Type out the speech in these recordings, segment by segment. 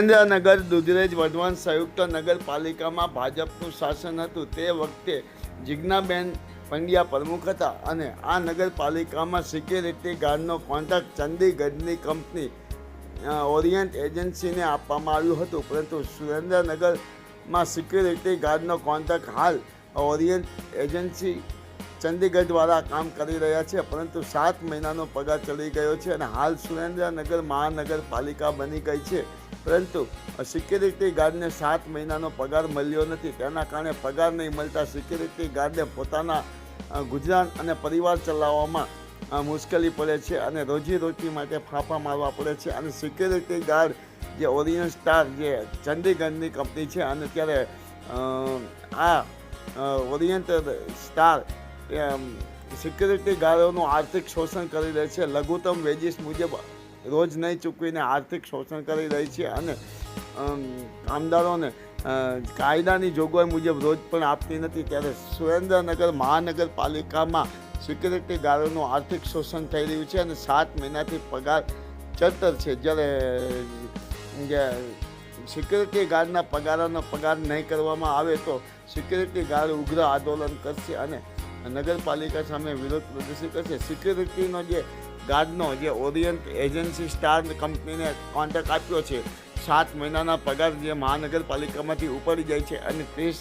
સુરેન્દ્રનગર દુધરેજ વઢવાણ સંયુક્ત નગરપાલિકામાં ભાજપનું શાસન હતું તે વખતે જિજ્ઞાબેન પંડ્યા પ્રમુખ હતા અને આ નગરપાલિકામાં સિક્યુરિટી ગાર્ડનો કોન્ટ્રાક્ટ ચંદીગઢની કંપની ઓરિયન્ટ એજન્સીને આપવામાં આવ્યું હતું, પરંતુ સુરેન્દ્રનગરમાં સિક્યુરિટી ગાર્ડનો કોન્ટ્રાક્ટ હાલ ઓરિયન્ટ એજન્સી ચંદીગઢ દ્વારા કામ કરી રહ્યા છે, પરંતુ 7 મહિનાનો પગાર ચડી ગયો છે અને હાલ સુરેન્દ્રનગર મહાનગરપાલિકા બની ગઈ છે, પરંતુ સિક્યુરિટી ગાર્ડને 7 મહિનાનો પગાર મળ્યો નથી. તેના કારણે પગાર નહીં મળતા સિક્યુરિટી ગાર્ડને પોતાના ગુજરાન અને પરિવાર ચલાવવામાં મુશ્કેલી પડે છે અને રોજીરોટી માટે ફાંફા મારવા પડે છે. અને સિક્યુરિટી ગાર્ડ જે ઓરિયન્ટ સ્ટાર જે ચંદીગઢની કંપની છે અને ત્યારે આ ઓરિયન્ટ સ્ટાર સિક્યુરિટી ગાર્ડોનું આર્થિક શોષણ કરી રહી છે. લઘુત્તમ વેજીસ મુજબ રોજ નહીં ચૂકવીને આર્થિક શોષણ કરી રહી છે અને કામદારોને કાયદાની જોગવાઈ મુજબ રોજ પણ આપતી નથી. ત્યારે સુરેન્દ્રનગર મહાનગરપાલિકામાં સિક્યુરિટી ગાર્ડોનું આર્થિક શોષણ થઈ રહ્યું છે અને 7 મહિનાથી પગાર ચડતર છે. જ્યારે સિક્યુરિટી ગાર્ડના પગાર નહીં કરવામાં આવે તો સિક્યુરિટી ગાર્ડ ઉગ્ર આંદોલન કરશે અને નગરપાલિકા સામે વિરોધ પ્રદર્શિત કરશે. સિક્યુરિટીનો જે ગાર્ડનો જે ઓરિયન્ટ એજન્સી સ્ટાર કંપનીને કોન્ટ્રાક્ટ આપ્યો છે, 7 મહિનાના પગાર જે મહાનગરપાલિકામાંથી ઉપડી જાય છે અને 30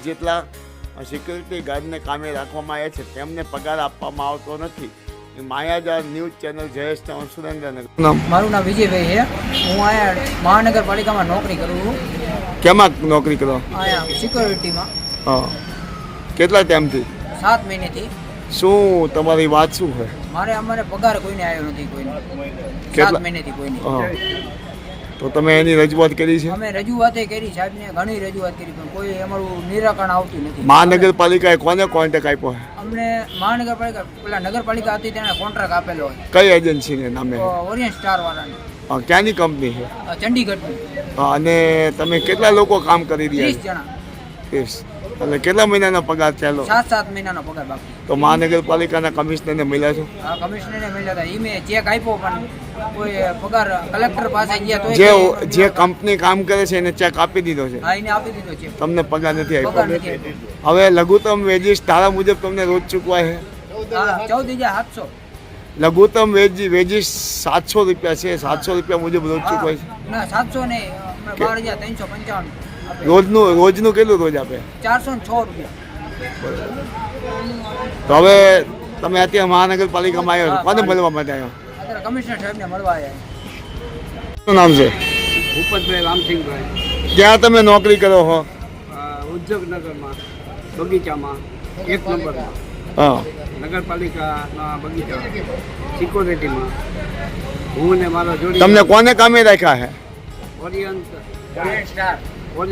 જેટલા સિક્યુરિટી ગાર્ડને કામે રાખવામાં આવ્યા છે, તેમને પગાર આપવામાં આવતો નથી. માયાજાર ન્યૂઝ ચેનલ જયેશ ચૌહાણ, સુરેન્દ્રનગર. મારું નામ વિજયભાઈ છે. હું અહીંયા મહાનગરપાલિકામાં નોકરી કરું છું. કેમાં નોકરી કરો? અહીંયા સિક્યોરિટીમાં. હા, કેટલા ટાઈમથી? 7 મહિનેથી. શું તમારી વાત શું છે? અમારે પગાર કોઈને આવ્યો નથી, કોઈને 7 મહિનેથી કોઈને. તો તમે એની રજૂઆત કરી છે? અમે રજૂઆતે કરી, સાહેબને ઘણી રજૂઆત કરી, પણ કોઈ અમારું નિરાકરણ આવતું નથી. મહાનગરપાલિકાએ કોને કોન્ટ્રાક્ટ આપ્યો? અમને મહાનગરપાલિકા પેલા નગરપાલિકા હતી તેને કોન્ટ્રાક્ટ આપેલો હોય. કઈ એજન્સીને નામે? ઓરિયન્ટ સ્ટાર વાળાને. ક્યાંની કંપની છે? ચંડીગઢની. અને તમે કેટલા લોકો કામ કરી રહ્યા? 30 જણા. 30. એટલે કેટલા મહિનાનો પગાર ચાલો? 7 મહિનાનો પગાર બાકી. તો મહાનગરપાલિકાના કમિશનરને મળ્યા છો? હા, કમિશનરને મળ્યા હતા. ઈ મેં ચેક આપ્યો પણ કોઈ પગાર કલેક્ટર પાસે ગયા તો જે કંપની કામ કરે છે એને ચેક આપી દીધો છે? હા, એને આપી દીધો છે. તમને પગાર નથી પગાર આપ્યો? નથી આપ્યો. હવે લઘુત્તમ વેજીસ તારા મુજબ તમને રોજ ચૂકવાય છે? હા, 14,700. લઘુત્તમ વેજીસ 700 રૂપિયા છે. 700 રૂપિયા મુજબ રોજ ચૂકવાય છે? ના, 700 નહીં, 12,355. રોજનું કેટલું રોજ આપે? 406 રૂપિયા. તો હવે તમે અત્યારે મહાનગરપાલિકામાં આવ્યો છો, કોને મળવા માટે આવ્યો? અત્યારે કમિશનર સાહેબને મળવા આવ્યા. શું નામ છે? ભૂપતભાઈ રામસિંહભાઈ. ક્યાં તમે નોકરી કરો છો? ઉદ્યોગનગરમાં બગીચામાં 1 નંબરમાં. હા, નગરપાલિકાના બગીચા સિક્યોરિટીમાં હું ને મારો જોડી. તમને કોને કામે રાખ્યા છે? Orient star.